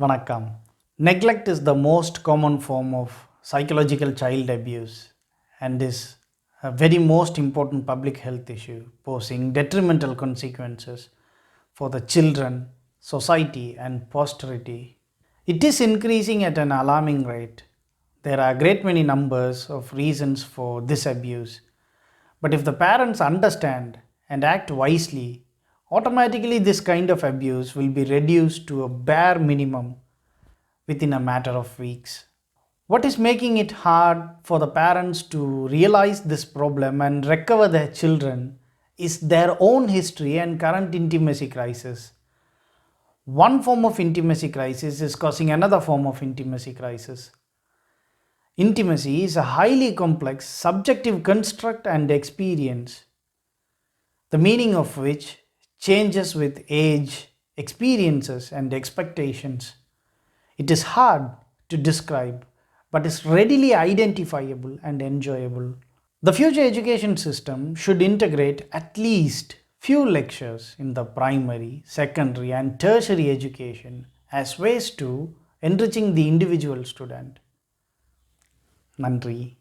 Vanakkam. Neglect is the most common form of psychological child abuse and is a very most important public health issue, posing detrimental consequences for the children, society, and posterity. It is increasing at an alarming rate. There are a great many numbers of reasons for this abuse, but if the parents understand and act wisely, automatically this kind of abuse will be reduced to a bare minimum within a matter of weeks. What is making it hard for the parents to realize this problem and recover their children is their own history and current intimacy crisis. One form of intimacy crisis is causing another form of intimacy crisis. Intimacy is a highly complex, subjective construct and experience, the meaning of which changes with age, experiences, and expectations. It is hard to describe, but is readily identifiable and enjoyable. The future education system should integrate at least few lectures in the primary, secondary, and tertiary education as ways to enriching the individual student. நன்றி.